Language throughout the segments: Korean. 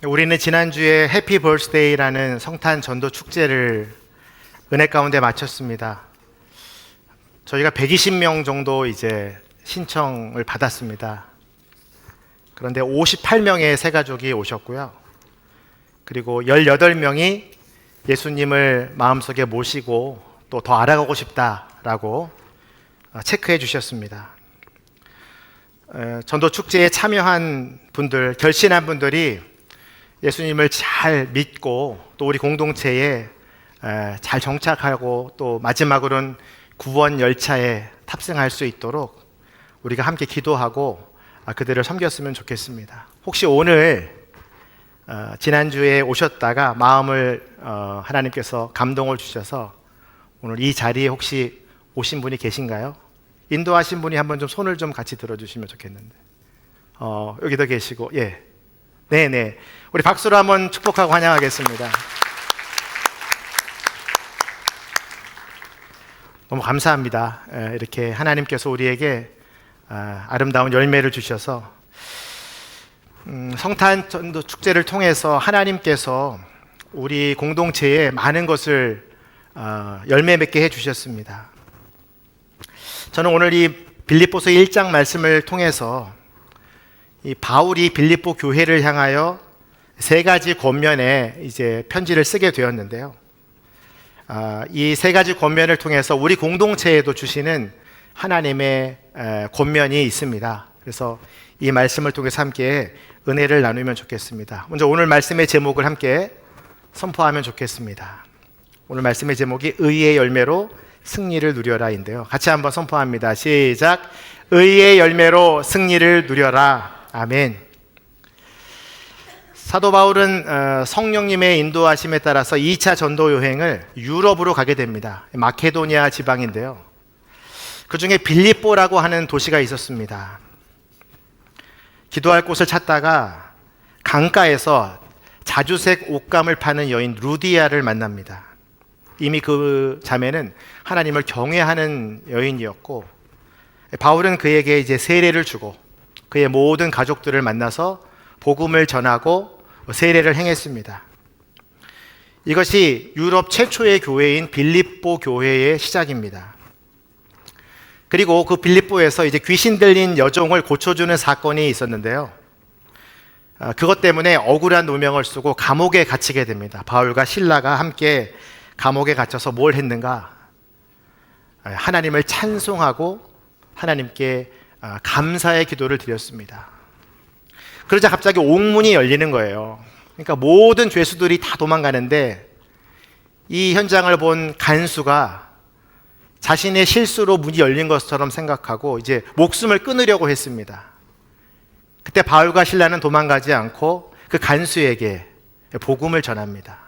우리는 지난주에 해피 벌스데이라는 성탄 전도 축제를 은혜 가운데 마쳤습니다. 저희가 120명 정도 이제 신청을 받았습니다. 그런데 58명의 새 가족이 오셨고요. 그리고 18명이 예수님을 마음속에 모시고 또 더 알아가고 싶다라고 체크해 주셨습니다. 전도 축제에 참여한 분들, 결신한 분들이 예수님을 잘 믿고 또 우리 공동체에 잘 정착하고 또 마지막으로는 구원 열차에 탑승할 수 있도록 우리가 함께 기도하고 그들을 섬겼으면 좋겠습니다. 혹시 오늘 지난주에 오셨다가 마음을 하나님께서 감동을 주셔서 오늘 이 자리에 혹시 오신 분이 계신가요? 인도하신 분이 한번 좀 손을 좀 같이 들어주시면 좋겠는데. 여기도 계시고, 예. 네네. 우리 박수로 한번 축복하고 환영하겠습니다. 너무 감사합니다. 이렇게 하나님께서 우리에게 아름다운 열매를 주셔서 성탄 전도 축제를 통해서 하나님께서 우리 공동체에 많은 것을 열매 맺게 해주셨습니다. 저는 오늘 이 빌립보서 1장 말씀을 통해서 이 바울이 빌립보 교회를 향하여 세 가지 권면에 이제 편지를 쓰게 되었는데요. 이 세 가지 권면을 통해서 우리 공동체에도 주시는 하나님의 권면이 있습니다. 그래서 이 말씀을 통해서 함께 은혜를 나누면 좋겠습니다. 먼저 오늘 말씀의 제목을 함께 선포하면 좋겠습니다. 오늘 말씀의 제목이 의의 열매로 승리를 누려라인데요. 같이 한번 선포합니다. 시작. 의의 열매로 승리를 누려라. 아멘. 사도 바울은 성령님의 인도하심에 따라서 2차 전도 여행을 유럽으로 가게 됩니다. 마케도니아 지방인데요. 그 중에 빌립보라고 하는 도시가 있었습니다. 기도할 곳을 찾다가 강가에서 자주색 옷감을 파는 여인 루디아를 만납니다. 이미 그 자매는 하나님을 경외하는 여인이었고 바울은 그에게 이제 세례를 주고 그의 모든 가족들을 만나서 복음을 전하고 세례를 행했습니다. 이것이 유럽 최초의 교회인 빌립보 교회의 시작입니다. 그리고 그 빌립보에서 이제 귀신 들린 여종을 고쳐주는 사건이 있었는데요. 그것 때문에 억울한 누명을 쓰고 감옥에 갇히게 됩니다. 바울과 실라가 함께 감옥에 갇혀서 뭘 했는가? 하나님을 찬송하고 하나님께 감사의 기도를 드렸습니다. 그러자 갑자기 옥문이 열리는 거예요. 그러니까 모든 죄수들이 다 도망가는데 이 현장을 본 간수가 자신의 실수로 문이 열린 것처럼 생각하고 이제 목숨을 끊으려고 했습니다. 그때 바울과 실라는 도망가지 않고 그 간수에게 복음을 전합니다.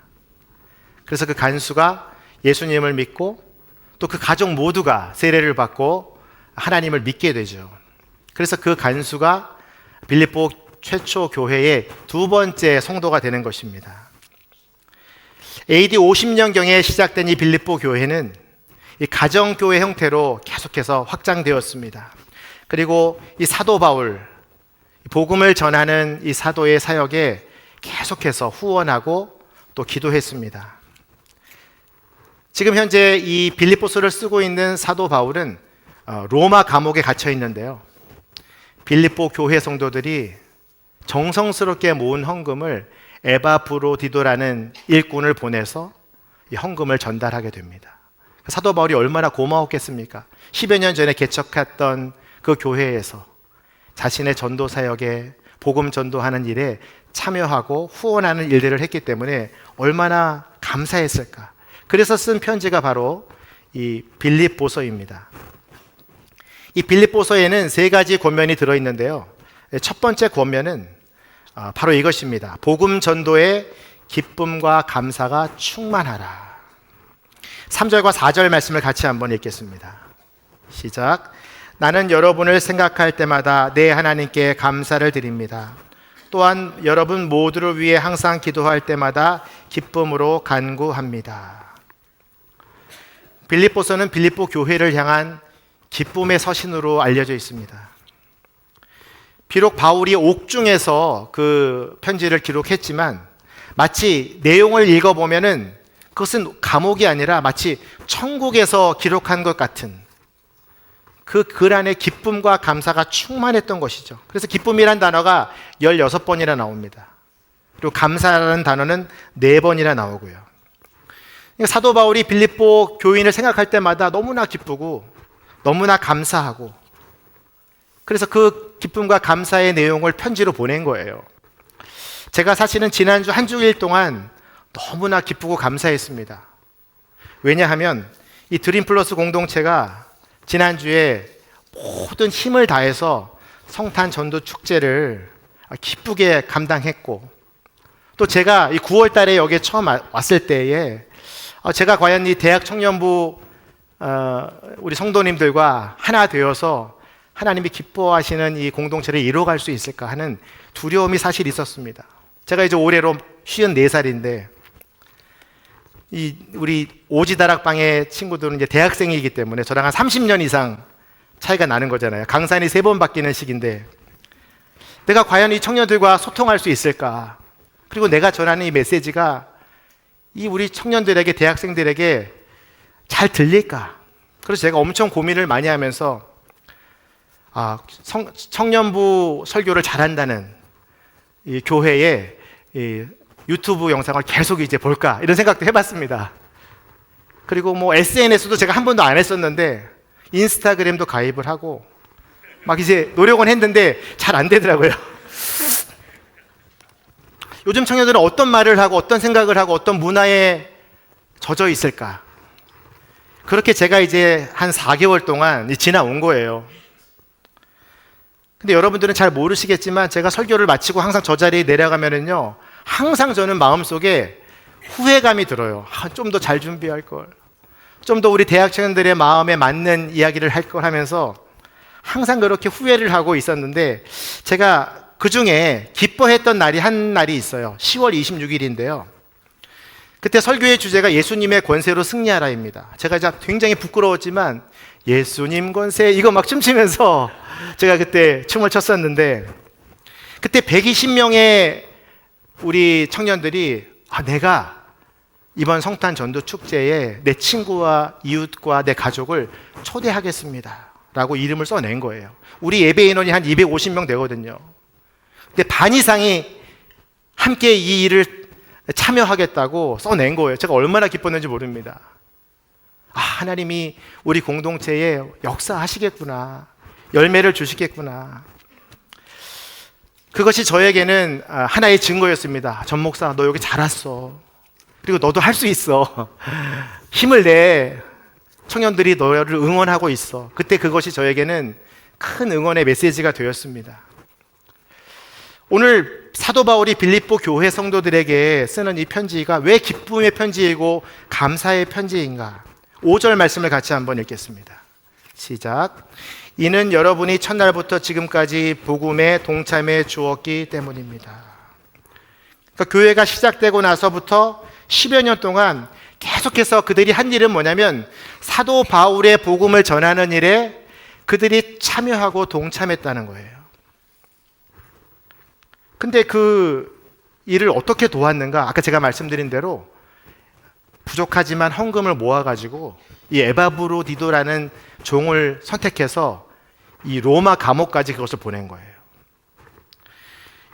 그래서 그 간수가 예수님을 믿고 또 그 가족 모두가 세례를 받고 하나님을 믿게 되죠. 그래서 그 간수가 빌립보 최초 교회의 두 번째 성도가 되는 것입니다. AD 50년경에 시작된 이 빌립보 교회는 이 가정교회 형태로 계속해서 확장되었습니다. 그리고 이 사도 바울, 복음을 전하는 이 사도의 사역에 계속해서 후원하고 또 기도했습니다. 지금 현재 이 빌립보서를 쓰고 있는 사도 바울은 로마 감옥에 갇혀 있는데요. 빌립보 교회 성도들이 정성스럽게 모은 헌금을 에바브로디도라는 일꾼을 보내서 이 헌금을 전달하게 됩니다. 사도 바울이 얼마나 고마웠겠습니까? 10여 년 전에 개척했던 그 교회에서 자신의 전도 사역에 복음 전도하는 일에 참여하고 후원하는 일들을 했기 때문에 얼마나 감사했을까? 그래서 쓴 편지가 바로 이 빌립보서입니다. 이 빌립보서에는 세 가지 권면이 들어있는데요. 첫 번째 권면은 바로 이것입니다. 복음 전도에 기쁨과 감사가 충만하라. 3절과 4절 말씀을 같이 한번 읽겠습니다. 시작. 나는 여러분을 생각할 때마다 내 하나님께 감사를 드립니다. 또한 여러분 모두를 위해 항상 기도할 때마다 기쁨으로 간구합니다. 빌립보서는 빌립보 교회를 향한 기쁨의 서신으로 알려져 있습니다. 비록 바울이 옥중에서 그 편지를 기록했지만 마치 내용을 읽어보면은 그것은 감옥이 아니라 마치 천국에서 기록한 것 같은 그 글 안에 기쁨과 감사가 충만했던 것이죠. 그래서 기쁨이란 단어가 16번이나 나옵니다. 그리고 감사라는 단어는 4번이나 나오고요. 사도 바울이 빌립보 교인을 생각할 때마다 너무나 기쁘고 너무나 감사하고, 그래서 그 기쁨과 감사의 내용을 편지로 보낸 거예요. 제가 사실은 지난주 한 주일 동안 너무나 기쁘고 감사했습니다. 왜냐하면 이 드림플러스 공동체가 지난주에 모든 힘을 다해서 성탄 전도 축제를 기쁘게 감당했고, 또 제가 이 9월 달에 여기에 처음 왔을 때에 제가 과연 이 대학 청년부 우리 성도님들과 하나 되어서 하나님이 기뻐하시는 이 공동체를 이뤄갈 수 있을까 하는 두려움이 사실 있었습니다. 제가 이제 올해로 54살인데 우리 오지다락방의 친구들은 이제 대학생이기 때문에 저랑 한 30년 이상 차이가 나는 거잖아요. 강산이 3번 바뀌는 시기인데 내가 과연 이 청년들과 소통할 수 있을까? 그리고 내가 전하는 이 메시지가 이 우리 청년들에게, 대학생들에게 잘 들릴까? 그래서 제가 엄청 고민을 많이 하면서 청년부 설교를 잘한다는 이 교회의 이 유튜브 영상을 계속 이제 볼까 이런 생각도 해봤습니다. 그리고 뭐 SNS도 제가 한 번도 안 했었는데 인스타그램도 가입을 하고 막 이제 노력은 했는데 잘 안 되더라고요. 요즘 청년들은 어떤 말을 하고 어떤 생각을 하고 어떤 문화에 젖어 있을까? 그렇게 제가 이제 한 4개월 동안 지나온 거예요. 근데 여러분들은 잘 모르시겠지만 제가 설교를 마치고 항상 저 자리에 내려가면은요, 항상 저는 마음속에 후회감이 들어요. 좀 더 잘 준비할 걸, 좀 더 우리 대학 청년들의 마음에 맞는 이야기를 할 걸 하면서 항상 그렇게 후회를 하고 있었는데, 제가 그 중에 기뻐했던 날이 한 날이 있어요. 10월 26일인데요. 그때 설교의 주제가 예수님의 권세로 승리하라입니다. 제가 굉장히 부끄러웠지만 예수님 권세 이거 막 춤추면서 제가 그때 춤을 췄었는데, 그때 120명의 우리 청년들이 내가 이번 성탄 전도 축제에 내 친구와 이웃과 내 가족을 초대하겠습니다 라고 이름을 써낸 거예요. 우리 예배 인원이 한 250명 되거든요. 근데 반 이상이 함께 이 일을 참여하겠다고 써낸 거예요. 제가 얼마나 기뻤는지 모릅니다. 하나님이 우리 공동체에 역사하시겠구나, 열매를 주시겠구나. 그것이 저에게는 하나의 증거였습니다. 전 목사, 너 여기 잘 왔어. 그리고 너도 할 수 있어. 힘을 내. 청년들이 너를 응원하고 있어. 그때 그것이 저에게는 큰 응원의 메시지가 되었습니다. 오늘 사도 바울이 빌립보 교회 성도들에게 쓰는 이 편지가 왜 기쁨의 편지이고 감사의 편지인가? 5절 말씀을 같이 한번 읽겠습니다. 시작. 이는 여러분이 첫날부터 지금까지 복음에 동참해 주었기 때문입니다. 그러니까 교회가 시작되고 나서부터 10여 년 동안 계속해서 그들이 한 일은 뭐냐면 사도 바울의 복음을 전하는 일에 그들이 참여하고 동참했다는 거예요. 근데 그 일을 어떻게 도왔는가? 아까 제가 말씀드린 대로 부족하지만 헌금을 모아가지고 이 에바브로디도라는 종을 선택해서 이 로마 감옥까지 그것을 보낸 거예요.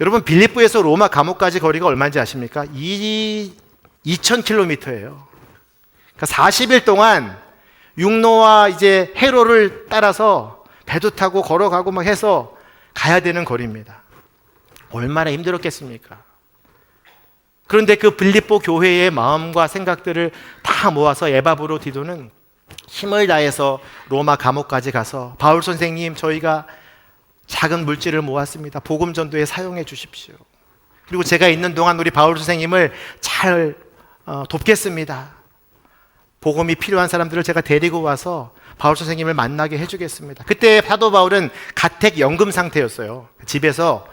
여러분, 빌립보에서 로마 감옥까지 거리가 얼마인지 아십니까? 2000km예요. 그러니까 40일 동안 육로와 이제 해로를 따라서 배도 타고 걸어가고 막 해서 가야 되는 거리입니다. 얼마나 힘들었겠습니까? 그런데 그 빌립보 교회의 마음과 생각들을 다 모아서 에바브로디도는 힘을 다해서 로마 감옥까지 가서 바울 선생님, 저희가 작은 물질을 모았습니다. 복음 전도에 사용해 주십시오. 그리고 제가 있는 동안 우리 바울 선생님을 잘 돕겠습니다. 복음이 필요한 사람들을 제가 데리고 와서 바울 선생님을 만나게 해주겠습니다. 그때 사도 바울은 가택 연금 상태였어요. 집에서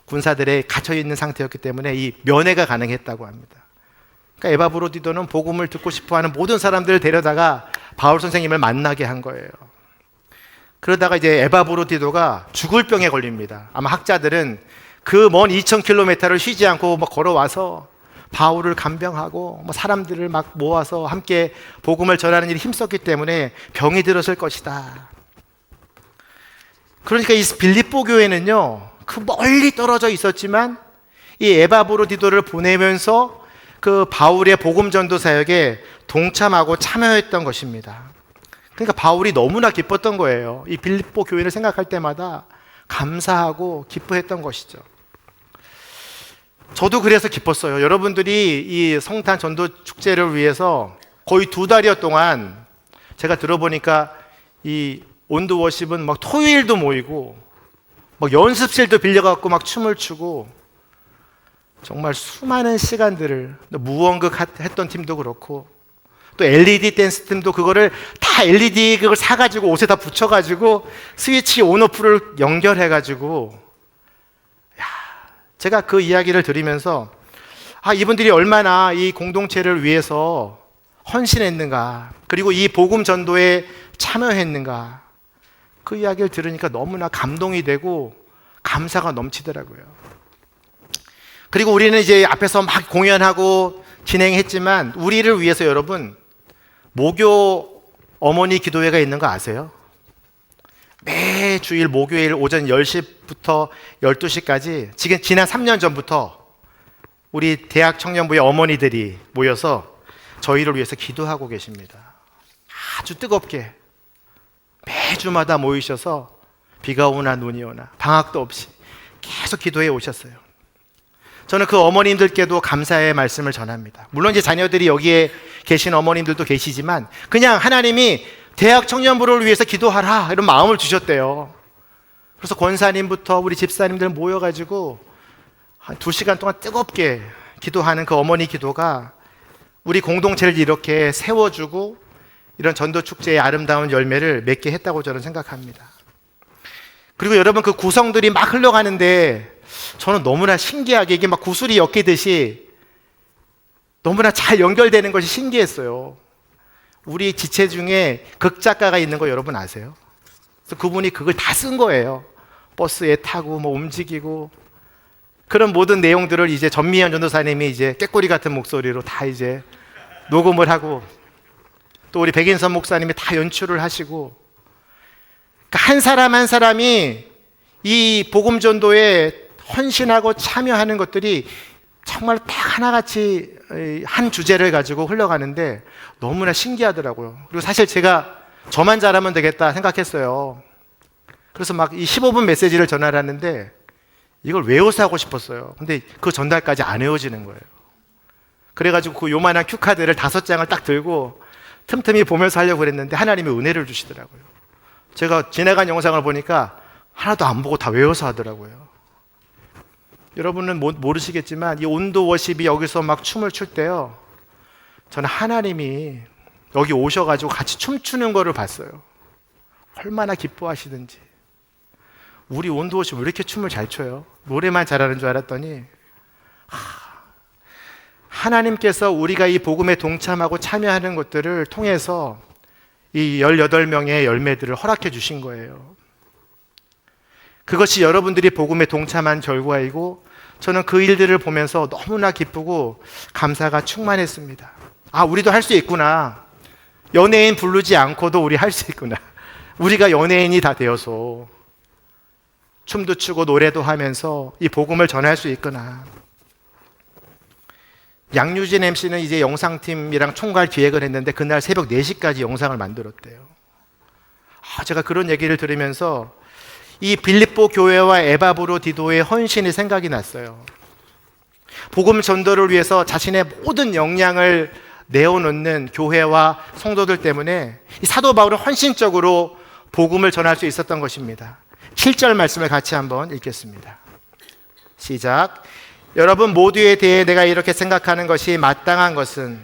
군사들에 갇혀 있는 상태였기 때문에 이 면회가 가능했다고 합니다. 그러니까 에바브로디도는 복음을 듣고 싶어하는 모든 사람들을 데려다가 바울 선생님을 만나게 한 거예요. 그러다가 이제 에바브로디도가 죽을 병에 걸립니다. 아마 학자들은 그 먼 2000km를 쉬지 않고 막 걸어와서 바울을 간병하고 사람들을 막 모아서 함께 복음을 전하는 일에 힘썼기 때문에 병이 들었을 것이다. 그러니까 이 빌립보 교회는요, 그 멀리 떨어져 있었지만 이 에바브로디도를 보내면서 그 바울의 복음 전도 사역에 동참하고 참여했던 것입니다. 그러니까 바울이 너무나 기뻤던 거예요. 이 빌립보 교회를 생각할 때마다 감사하고 기뻐했던 것이죠. 저도 그래서 기뻤어요. 여러분들이 이 성탄 전도 축제를 위해서 거의 2달여 동안 제가 들어보니까 이 온도 워십은 막 토요일도 모이고 막 연습실도 빌려갖고 막 춤을 추고 정말 수많은 시간들을, 무언극 했던 팀도 그렇고 또 LED 댄스 팀도 그거를 다 LED 그걸 사가지고 옷에 다 붙여가지고 스위치 온오프를 연결해가지고, 제가 그 이야기를 들으면서 이분들이 얼마나 이 공동체를 위해서 헌신했는가, 그리고 이 복음 전도에 참여했는가, 그 이야기를 들으니까 너무나 감동이 되고 감사가 넘치더라고요. 그리고 우리는 이제 앞에서 막 공연하고 진행했지만 우리를 위해서 여러분 모교 어머니 기도회가 있는 거 아세요? 매주일 목요일 오전 10시부터 12시까지 지난 3년 전부터 우리 대학 청년부의 어머니들이 모여서 저희를 위해서 기도하고 계십니다. 아주 뜨겁게 매주마다 모이셔서 비가 오나 눈이 오나 방학도 없이 계속 기도해 오셨어요. 저는 그 어머님들께도 감사의 말씀을 전합니다. 물론 이제 자녀들이 여기에 계신 어머님들도 계시지만 그냥 하나님이 대학 청년부를 위해서 기도하라 이런 마음을 주셨대요. 그래서 권사님부터 우리 집사님들 모여가지고 한 2시간 동안 뜨겁게 기도하는 그 어머니 기도가 우리 공동체를 이렇게 세워주고 이런 전도축제의 아름다운 열매를 맺게 했다고 저는 생각합니다. 그리고 여러분 그 구성들이 막 흘러가는데 저는 너무나 신기하게 이게 막 구슬이 엮이듯이 너무나 잘 연결되는 것이 신기했어요. 우리 지체 중에 극작가가 있는 거 여러분 아세요? 그래서 그분이 그걸 다 쓴 거예요. 버스에 타고 움직이고 그런 모든 내용들을 이제 전미연 전도사님이 이제 꾀꼬리 같은 목소리로 다 이제 녹음을 하고 또 우리 백인선 목사님이 다 연출을 하시고, 그러니까 한 사람 한 사람이 이 복음 전도에 헌신하고 참여하는 것들이 정말 딱 하나같이 한 주제를 가지고 흘러가는데 너무나 신기하더라고요. 그리고 사실 제가 저만 잘하면 되겠다 생각했어요. 그래서 막 이 15분 메시지를 전하라는데 이걸 외워서 하고 싶었어요. 근데 그 전달까지 안 외워지는 거예요. 그래가지고 그 요만한 큐카드를 5장을 딱 들고 틈틈이 보면서 하려고 그랬는데 하나님이 은혜를 주시더라고요. 제가 지나간 영상을 보니까 하나도 안 보고 다 외워서 하더라고요. 여러분은 모르시겠지만 이 온도 워십이 여기서 막 춤을 출 때요, 저는 하나님이 여기 오셔가지고 같이 춤추는 거를 봤어요. 얼마나 기뻐하시든지. 우리 온도 워십 왜 이렇게 춤을 잘 춰요? 노래만 잘하는 줄 알았더니 하나님께서 우리가 이 복음에 동참하고 참여하는 것들을 통해서 이 18명의 열매들을 허락해 주신 거예요. 그것이 여러분들이 복음에 동참한 결과이고 저는 그 일들을 보면서 너무나 기쁘고 감사가 충만했습니다. 우리도 할 수 있구나. 연예인 부르지 않고도 우리 할 수 있구나. 우리가 연예인이 다 되어서 춤도 추고 노래도 하면서 이 복음을 전할 수 있구나. 양유진 MC는 이제 영상팀이랑 총괄 기획을 했는데 그날 새벽 4시까지 영상을 만들었대요. 제가 그런 얘기를 들으면서 이 빌립보 교회와 에바브로디도의 헌신이 생각이 났어요. 복음 전도를 위해서 자신의 모든 역량을 내어놓는 교회와 성도들 때문에 이 사도 바울은 헌신적으로 복음을 전할 수 있었던 것입니다. 7절 말씀을 같이 한번 읽겠습니다. 시작. 여러분 모두에 대해 내가 이렇게 생각하는 것이 마땅한 것은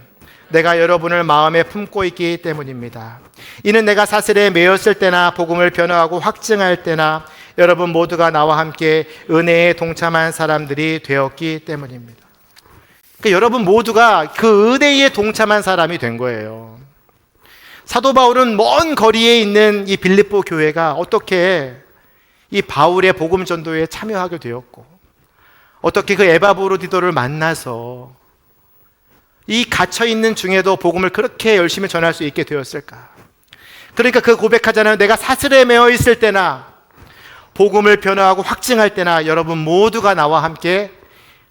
내가 여러분을 마음에 품고 있기 때문입니다. 이는 내가 사슬에 매였을 때나 복음을 변화하고 확증할 때나 여러분 모두가 나와 함께 은혜에 동참한 사람들이 되었기 때문입니다. 그러니까 여러분 모두가 그 은혜에 동참한 사람이 된 거예요. 사도 바울은 먼 거리에 있는 이 빌립보 교회가 어떻게 이 바울의 복음 전도에 참여하게 되었고, 어떻게 그 에바브로디도를 만나서 이 갇혀 있는 중에도 복음을 그렇게 열심히 전할 수 있게 되었을까? 그러니까 그 고백하잖아요. 내가 사슬에 매어 있을 때나 복음을 변화하고 확증할 때나 여러분 모두가 나와 함께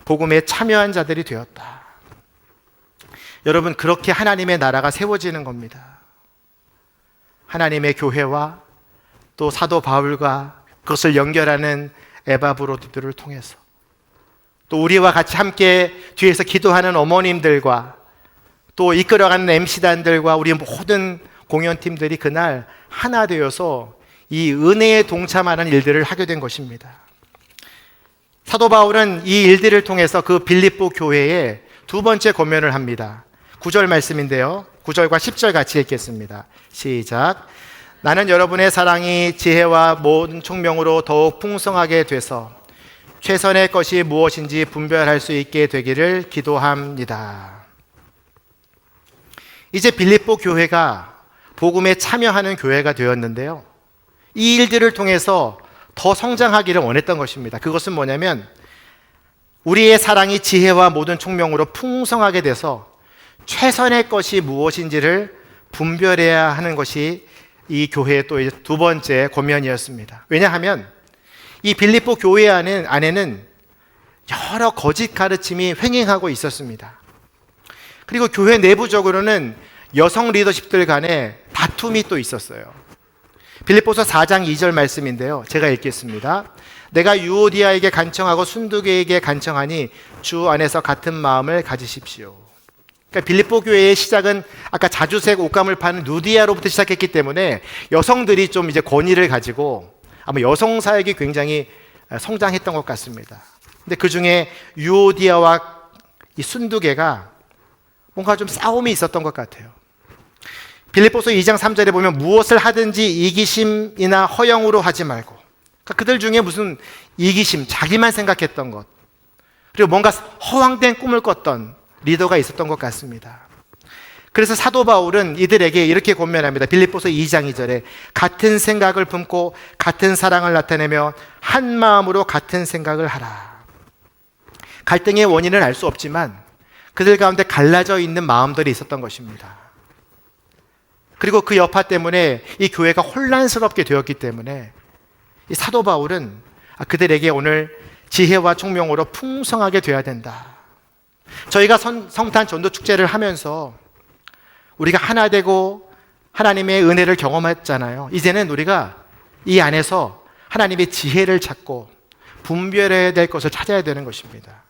복음에 참여한 자들이 되었다. 여러분, 그렇게 하나님의 나라가 세워지는 겁니다. 하나님의 교회와 또 사도 바울과 그것을 연결하는 에바브로디들을 통해서, 또 우리와 같이 함께 뒤에서 기도하는 어머님들과 또 이끌어가는 MC단들과 우리 모든 공연팀들이 그날 하나 되어서 이 은혜에 동참하는 일들을 하게 된 것입니다. 사도 바울은 이 일들을 통해서 그 빌립보 교회에 두 번째 권면을 합니다. 9절 말씀인데요, 9절과 10절 같이 읽겠습니다. 시작. 나는 여러분의 사랑이 지혜와 모든 총명으로 더욱 풍성하게 돼서 최선의 것이 무엇인지 분별할 수 있게 되기를 기도합니다. 이제 빌립보 교회가 복음에 참여하는 교회가 되었는데요, 이 일들을 통해서 더 성장하기를 원했던 것입니다. 그것은 뭐냐면 우리의 사랑이 지혜와 모든 총명으로 풍성하게 돼서 최선의 것이 무엇인지를 분별해야 하는 것이 이 교회의 또 두 번째 권면이었습니다. 왜냐하면 이 빌립보 교회 안에는 여러 거짓 가르침이 횡행하고 있었습니다. 그리고 교회 내부적으로는 여성 리더십들 간에 다툼이 또 있었어요. 빌립보서 4장 2절 말씀인데요, 제가 읽겠습니다. 내가 유오디아에게 간청하고 순두계에게 간청하니 주 안에서 같은 마음을 가지십시오. 그러니까 빌립보 교회의 시작은 아까 자주색 옷감을 파는 누디아로부터 시작했기 때문에 여성들이 좀 이제 권위를 가지고 아마 여성 사역이 굉장히 성장했던 것 같습니다. 근데 그 중에 유오디아와 이 순두계가 뭔가 좀 싸움이 있었던 것 같아요. 빌립보서 2장 3절에 보면 무엇을 하든지 이기심이나 허영으로 하지 말고, 그러니까 그들 중에 무슨 이기심, 자기만 생각했던 것, 그리고 뭔가 허황된 꿈을 꿨던 리더가 있었던 것 같습니다. 그래서 사도 바울은 이들에게 이렇게 권면합니다. 빌립보서 2장 2절에 같은 생각을 품고 같은 사랑을 나타내며 한 마음으로 같은 생각을 하라. 갈등의 원인은 알 수 없지만 그들 가운데 갈라져 있는 마음들이 있었던 것입니다. 그리고 그 여파 때문에 이 교회가 혼란스럽게 되었기 때문에 이 사도 바울은 그들에게 오늘 지혜와 총명으로 풍성하게 되어야 된다. 저희가 성탄 전도 축제를 하면서 우리가 하나 되고 하나님의 은혜를 경험했잖아요. 이제는 우리가 이 안에서 하나님의 지혜를 찾고 분별해야 될 것을 찾아야 되는 것입니다.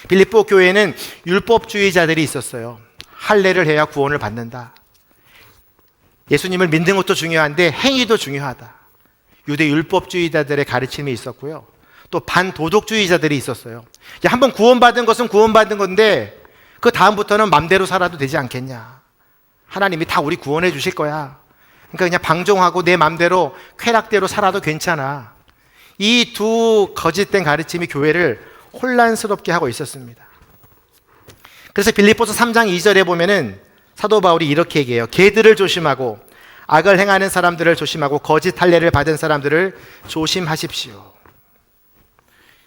빌립보 교회는 율법주의자들이 있었어요. 할례를 해야 구원을 받는다. 예수님을 믿는 것도 중요한데 행위도 중요하다. 유대 율법주의자들의 가르침이 있었고요. 또 반도덕주의자들이 있었어요. 한번 구원받은 것은 구원받은 건데 그 다음부터는 맘대로 살아도 되지 않겠냐. 하나님이 다 우리 구원해 주실 거야. 그러니까 그냥 방종하고 내 맘대로 쾌락대로 살아도 괜찮아. 이 두 거짓된 가르침이 교회를 혼란스럽게 하고 있었습니다. 그래서 빌립보서 3장 2절에 보면은 사도 바울이 이렇게 얘기해요. 개들을 조심하고 악을 행하는 사람들을 조심하고 거짓 할례를 받은 사람들을 조심하십시오.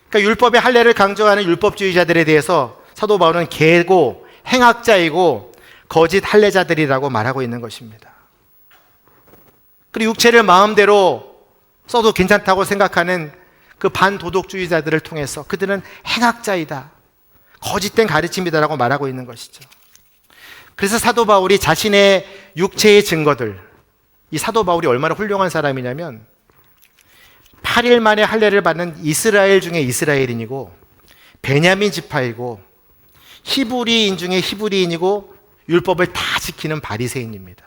그러니까 율법의 할례를 강조하는 율법주의자들에 대해서 사도 바울은 개고 행악자이고 거짓 할례자들이라고 말하고 있는 것입니다. 그리고 육체를 마음대로 써도 괜찮다고 생각하는 그 반도덕주의자들을 통해서 그들은 행악자이다, 거짓된 가르침이다라고 말하고 있는 것이죠. 그래서 사도 바울이 자신의 육체의 증거들, 이 사도 바울이 얼마나 훌륭한 사람이냐면 8일 만에 할례를 받는 이스라엘 중에 이스라엘인이고 베냐민 지파이고 히브리인 중에 히브리인이고 율법을 다 지키는 바리새인입니다.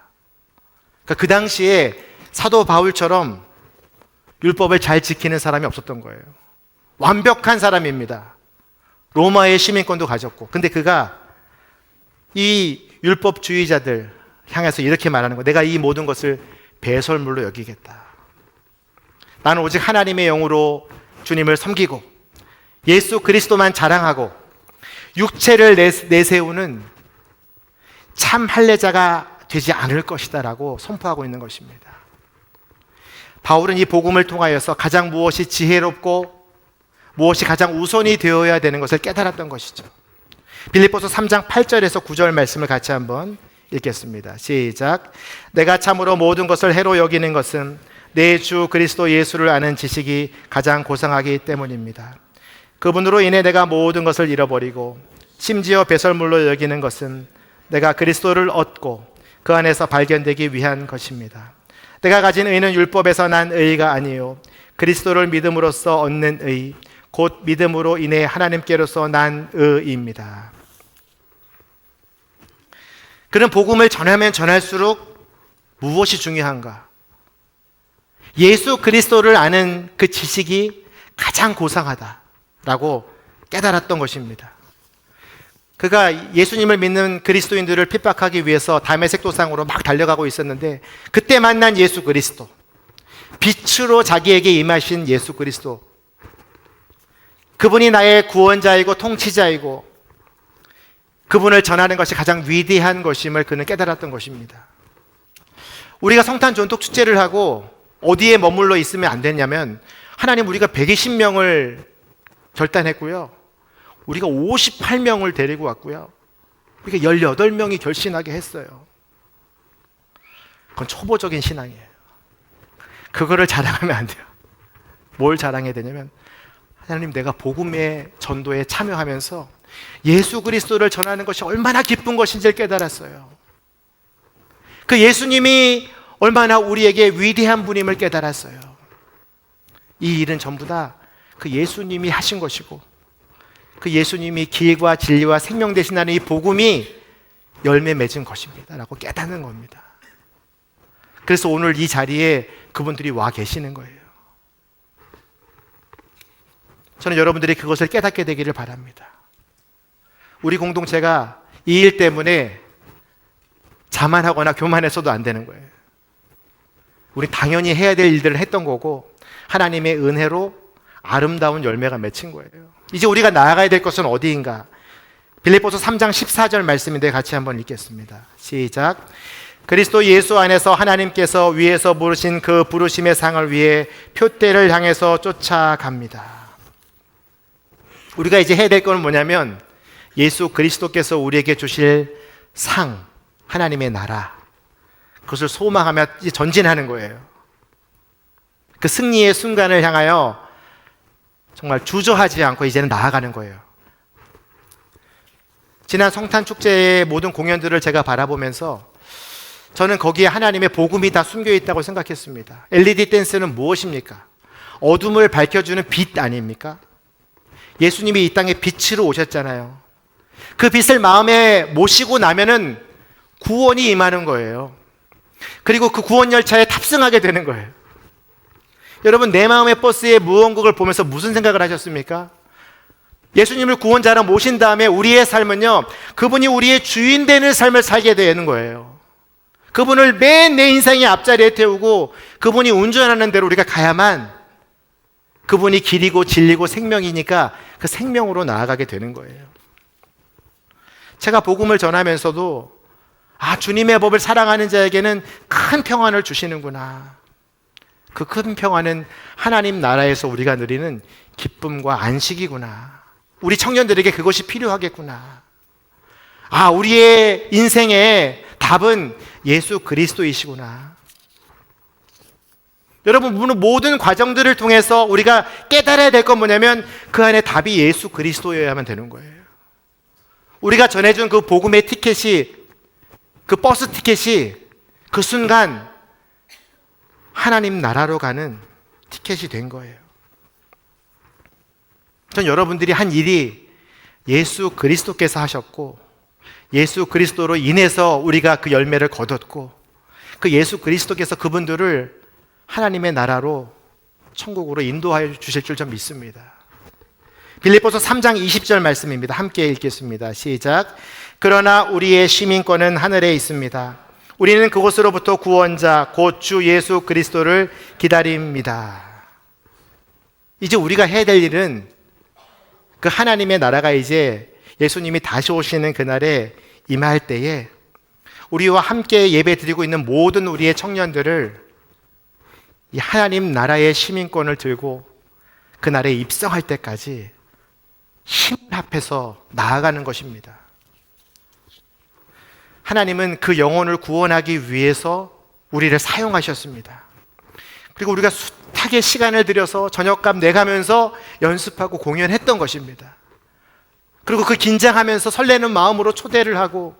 그러니까 그 당시에 사도 바울처럼 율법을 잘 지키는 사람이 없었던 거예요. 완벽한 사람입니다. 로마의 시민권도 가졌고. 근데 그가 이 율법주의자들 향해서 이렇게 말하는 거예요. 내가 이 모든 것을 배설물로 여기겠다. 나는 오직 하나님의 영으로 주님을 섬기고 예수 그리스도만 자랑하고 육체를 내세우는 참 할례자가 되지 않을 것이다 라고 선포하고 있는 것입니다. 바울은 이 복음을 통하여서 가장 무엇이 지혜롭고 무엇이 가장 우선이 되어야 되는 것을 깨달았던 것이죠. 빌립보서 3장 8절에서 9절 말씀을 같이 한번 읽겠습니다. 시작. 내가 참으로 모든 것을 해로 여기는 것은 내 주 그리스도 예수를 아는 지식이 가장 고상하기 때문입니다. 그분으로 인해 내가 모든 것을 잃어버리고 심지어 배설물로 여기는 것은 내가 그리스도를 얻고 그 안에서 발견되기 위한 것입니다. 내가 가진 의는 율법에서 난 의가 아니요 그리스도를 믿음으로써 얻는 의, 곧 믿음으로 인해 하나님께로서 난 의입니다. 그런 복음을 전하면 전할수록 무엇이 중요한가? 예수 그리스도를 아는 그 지식이 가장 고상하다라고 깨달았던 것입니다. 그가 예수님을 믿는 그리스도인들을 핍박하기 위해서 다메섹 도상으로 막 달려가고 있었는데 그때 만난 예수 그리스도, 빛으로 자기에게 임하신 예수 그리스도, 그분이 나의 구원자이고 통치자이고 그분을 전하는 것이 가장 위대한 것임을 그는 깨달았던 것입니다. 우리가 성탄 전통 축제를 하고 어디에 머물러 있으면 안 됐냐면 하나님 우리가 120명을 결단했고요. 우리가 58명을 데리고 왔고요. 우리가 18명이 결신하게 했어요. 그건 초보적인 신앙이에요. 그거를 자랑하면 안 돼요. 뭘 자랑해야 되냐면 하나님 내가 복음의 전도에 참여하면서 예수 그리스도를 전하는 것이 얼마나 기쁜 것인지를 깨달았어요. 그 예수님이 얼마나 우리에게 위대한 분임을 깨달았어요. 이 일은 전부 다 그 예수님이 하신 것이고 그 예수님이 길과 진리와 생명 되신다는 이 복음이 열매 맺은 것입니다 라고 깨닫는 겁니다. 그래서 오늘 이 자리에 그분들이 와 계시는 거예요. 저는 여러분들이 그것을 깨닫게 되기를 바랍니다. 우리 공동체가 이 일 때문에 자만하거나 교만해서도 안 되는 거예요. 우리 당연히 해야 될 일들을 했던 거고 하나님의 은혜로 아름다운 열매가 맺힌 거예요. 이제 우리가 나아가야 될 것은 어디인가? 빌립보서 3장 14절 말씀인데 같이 한번 읽겠습니다. 시작. 그리스도 예수 안에서 하나님께서 위에서 부르신 그 부르심의 상을 위해 표대를 향해서 쫓아갑니다. 우리가 이제 해야 될 건 뭐냐면 예수 그리스도께서 우리에게 주실 상, 하나님의 나라, 그것을 소망하며 이제 전진하는 거예요. 그 승리의 순간을 향하여 정말 주저하지 않고 이제는 나아가는 거예요. 지난 성탄 축제의 모든 공연들을 제가 바라보면서 저는 거기에 하나님의 복음이 다 숨겨 있다고 생각했습니다. LED 댄스는 무엇입니까? 어둠을 밝혀주는 빛 아닙니까? 예수님이 이 땅에 빛으로 오셨잖아요. 그 빛을 마음에 모시고 나면은 구원이 임하는 거예요. 그리고 그 구원 열차에 탑승하게 되는 거예요. 여러분, 내 마음의 버스의 무언국을 보면서 무슨 생각을 하셨습니까? 예수님을 구원자로 모신 다음에 우리의 삶은요, 그분이 우리의 주인 되는 삶을 살게 되는 거예요. 그분을 맨 내 인생의 앞자리에 태우고 그분이 운전하는 대로 우리가 가야만 그분이 길이고 진리고 생명이니까 그 생명으로 나아가게 되는 거예요. 제가 복음을 전하면서도 주님의 법을 사랑하는 자에게는 큰 평안을 주시는구나. 그 큰 평안은 하나님 나라에서 우리가 누리는 기쁨과 안식이구나. 우리 청년들에게 그것이 필요하겠구나. 우리의 인생의 답은 예수 그리스도이시구나. 여러분, 모든 과정들을 통해서 우리가 깨달아야 될 건 뭐냐면 그 안에 답이 예수 그리스도여야만 되는 거예요. 우리가 전해준 그 복음의 티켓이, 그 버스 티켓이 그 순간 하나님 나라로 가는 티켓이 된 거예요. 전 여러분들이 한 일이 예수 그리스도께서 하셨고 예수 그리스도로 인해서 우리가 그 열매를 거뒀고 그 예수 그리스도께서 그분들을 하나님의 나라로 천국으로 인도하여 주실 줄 좀 믿습니다. 빌립보서 3장 20절 말씀입니다. 함께 읽겠습니다. 시작. 그러나 우리의 시민권은 하늘에 있습니다. 우리는 그곳으로부터 구원자 곧 주 예수 그리스도를 기다립니다. 이제 우리가 해야 될 일은 그 하나님의 나라가 이제 예수님이 다시 오시는 그날에 임할 때에 우리와 함께 예배드리고 있는 모든 우리의 청년들을 이 하나님 나라의 시민권을 들고 그 나라에 입성할 때까지 힘을 합해서 나아가는 것입니다. 하나님은 그 영혼을 구원하기 위해서 우리를 사용하셨습니다. 그리고 우리가 숱하게 시간을 들여서 저녁값 내가면서 연습하고 공연했던 것입니다. 그리고 그 긴장하면서 설레는 마음으로 초대를 하고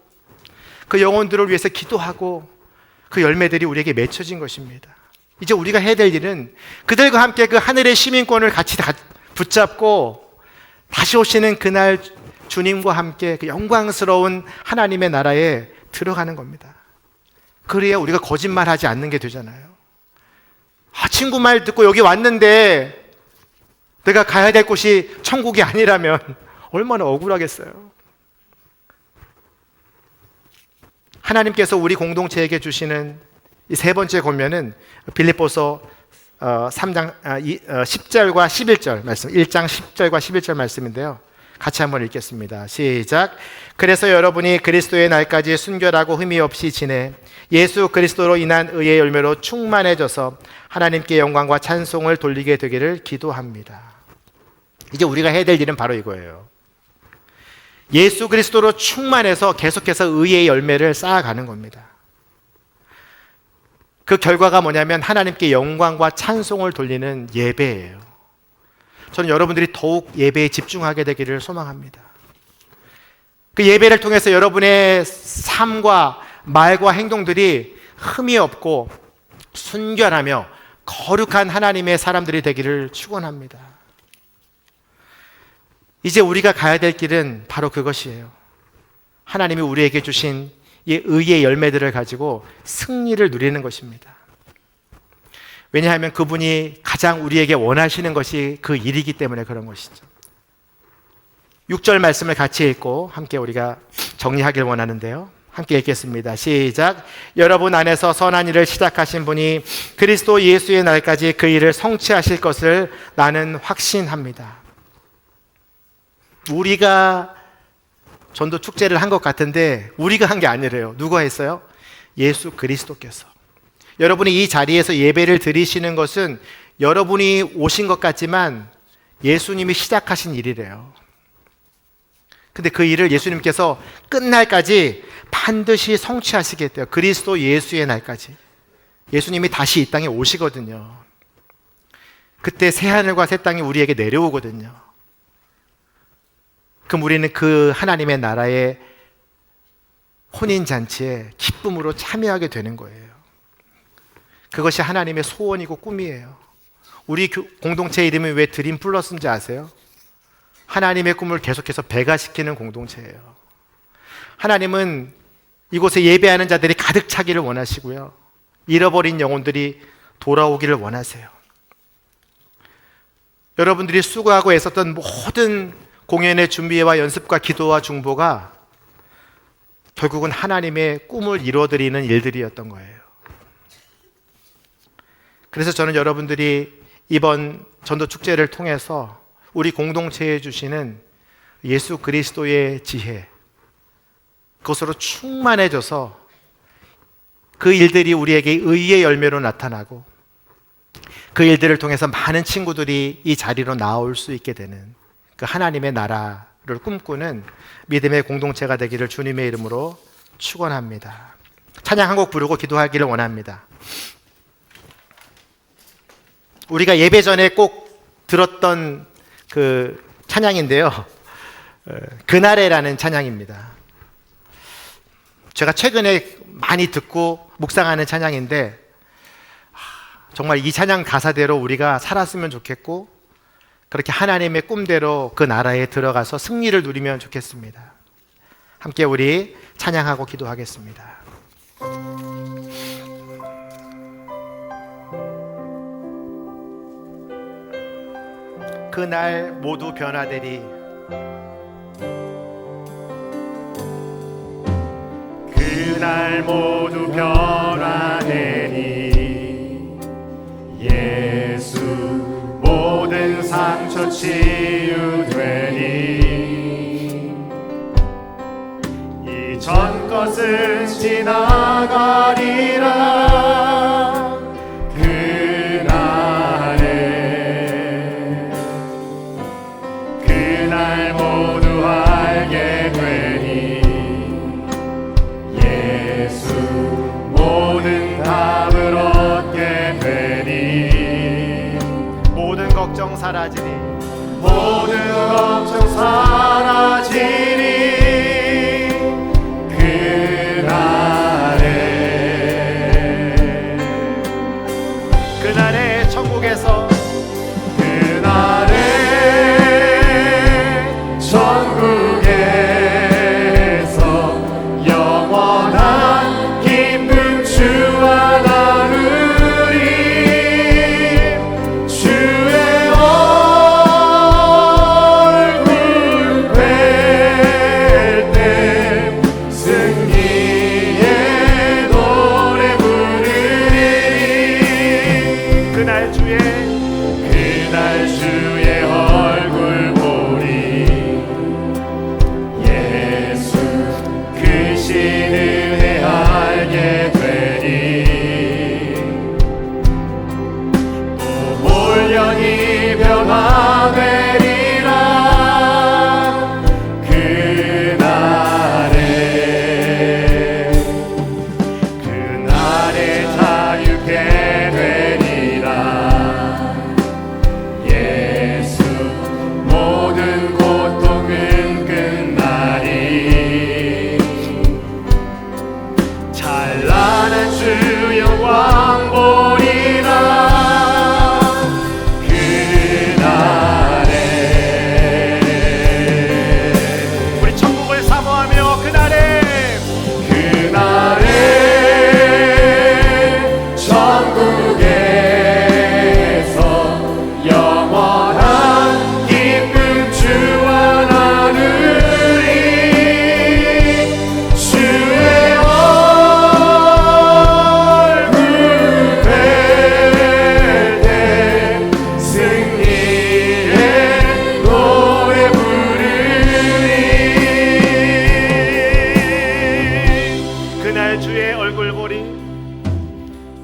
그 영혼들을 위해서 기도하고 그 열매들이 우리에게 맺혀진 것입니다. 이제 우리가 해야 될 일은 그들과 함께 그 하늘의 시민권을 같이 붙잡고 다시 오시는 그날 주님과 함께 그 영광스러운 하나님의 나라에 들어가는 겁니다. 그래야 우리가 거짓말하지 않는 게 되잖아요. 친구 말 듣고 여기 왔는데 내가 가야 될 곳이 천국이 아니라면 얼마나 억울하겠어요. 하나님께서 우리 공동체에게 주시는 이 세 번째 권면은 빌립보서 3장 10절과 11절 말씀, 1장 10절과 11절 말씀인데요. 같이 한번 읽겠습니다. 시작. 그래서 여러분이 그리스도의 날까지 순결하고 흠이 없이 지내 예수 그리스도로 인한 의의 열매로 충만해져서 하나님께 영광과 찬송을 돌리게 되기를 기도합니다. 이제 우리가 해야 될 일은 바로 이거예요. 예수 그리스도로 충만해서 계속해서 의의 열매를 쌓아가는 겁니다. 그 결과가 뭐냐면 하나님께 영광과 찬송을 돌리는 예배예요. 저는 여러분들이 더욱 예배에 집중하게 되기를 소망합니다. 그 예배를 통해서 여러분의 삶과 말과 행동들이 흠이 없고 순결하며 거룩한 하나님의 사람들이 되기를 축원합니다. 이제 우리가 가야 될 길은 바로 그것이에요. 하나님이 우리에게 주신 이 의의 열매들을 가지고 승리를 누리는 것입니다. 왜냐하면 그분이 가장 우리에게 원하시는 것이 그 일이기 때문에 그런 것이죠. 6절 말씀을 같이 읽고 함께 우리가 정리하길 원하는데요. 함께 읽겠습니다. 시작. 여러분 안에서 선한 일을 시작하신 분이 그리스도 예수의 날까지 그 일을 성취하실 것을 나는 확신합니다. 우리가 전도 축제를 한 것 같은데 우리가 한 게 아니래요. 누가 했어요? 예수 그리스도께서. 여러분이 이 자리에서 예배를 드리시는 것은 여러분이 오신 것 같지만 예수님이 시작하신 일이래요. 근데 그 일을 예수님께서 끝날까지 반드시 성취하시겠대요. 그리스도 예수의 날까지. 예수님이 다시 이 땅에 오시거든요. 그때 새하늘과 새 땅이 우리에게 내려오거든요. 그럼 우리는 그 하나님의 나라의 혼인잔치에 기쁨으로 참여하게 되는 거예요. 그것이 하나님의 소원이고 꿈이에요. 우리 공동체 이름이 왜 드림 플러스인지 아세요? 하나님의 꿈을 계속해서 배가시키는 공동체예요. 하나님은 이곳에 예배하는 자들이 가득 차기를 원하시고요. 잃어버린 영혼들이 돌아오기를 원하세요. 여러분들이 수고하고 애썼던 모든 공연의 준비와 연습과 기도와 중보가 결국은 하나님의 꿈을 이루어드리는 일들이었던 거예요. 그래서 저는 여러분들이 이번 전도축제를 통해서 우리 공동체에 주시는 예수 그리스도의 지혜, 그것으로 충만해져서 그 일들이 우리에게 의의 열매로 나타나고 그 일들을 통해서 많은 친구들이 이 자리로 나올 수 있게 되는 그 하나님의 나라를 꿈꾸는 믿음의 공동체가 되기를 주님의 이름으로 축원합니다. 찬양 한 곡 부르고 기도하기를 원합니다. 우리가 예배 전에 꼭 들었던 그 찬양인데요. 그날에라는 찬양입니다. 제가 최근에 많이 듣고 묵상하는 찬양인데 정말 이 찬양 가사대로 우리가 살았으면 좋겠고 그렇게 하나님의 꿈대로 그 나라에 들어가서 승리를 누리면 좋겠습니다. 함께 우리 찬양하고 기도하겠습니다. 그날 모두 변화되리. 그날 모두 변화되리. 예수 모든 상처 치유되리. 전 것은 지나가리라. 그날 모두 알게 되니 예수 모든 답을 얻게 되니 모든 걱정 사라지니 모든 걱정 사라지니 그날에 천국에서 영원한 기쁨 주와 나누리. 주의 얼굴 뵐 때 승리의 노래 부르리. 그날 주의 얼굴 보리. 예수 크신 은혜 알게 되니 또 홀연히 변화되리라. 그날에 자유케 되리라. 예수 모든 고통은 끝나리. 찬란한 주 영광 보리라. 그날에 우리 천국을 사모하며 그날에 천국에서 영원한 기쁨 주와 나누리. 주의 얼굴 뵐 때 승리의 노래 부르리. 그날 주의 얼굴 보리.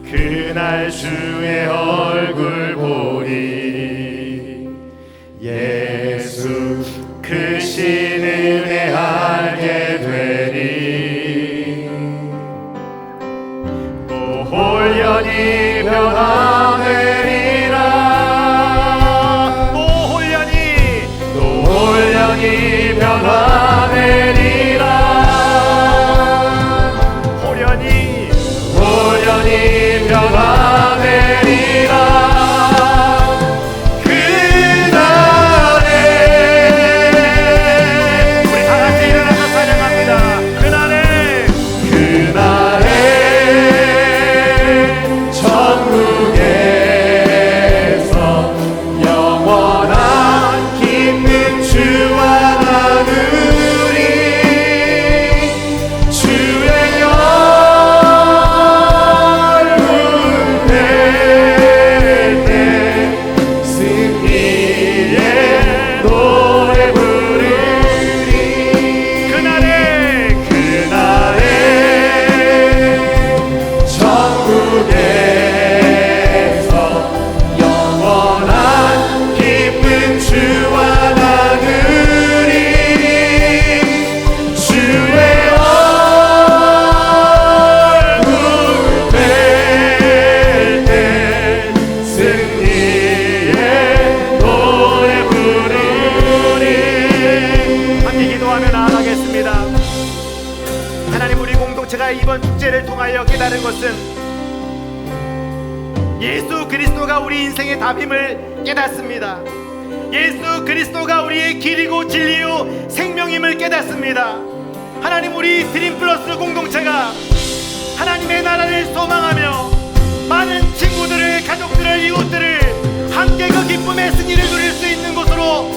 그날 주의 얼굴 보리. 예수 크신 은혜 알게 되리. 또 홀연히 변화되리라. 또 홀연히 변화되리라. 홀연히 변화되리라. 그날에 우리 다 같이 일어나서 찬양합니다. 그날에 천국에서 영원한 기쁨 주와 나누리. 주의 얼굴 뵐 때 승리의 노래 부르리. 그날에 천국에서 영원한 기쁨 주와 나누리. 주의 얼굴 뵐 때 승리의 노래 부르리. 함께 기도하며 나아가겠습니다. 하나님, 우리 공동체가 이번 축제를 통하여 깨달은 것은 예수 그리스도가 우리 인생의 답임을 깨닫습니다. 예수 그리스도가 우리의 길이고 진리요 생명임을 깨닫습니다. 하나님, 우리 드림플러스 공동체가 하나님의 나라를 소망하며 많은 친구들을, 가족들을, 이웃들을 함께 그 기쁨의 승리를 누릴 수 있는 곳으로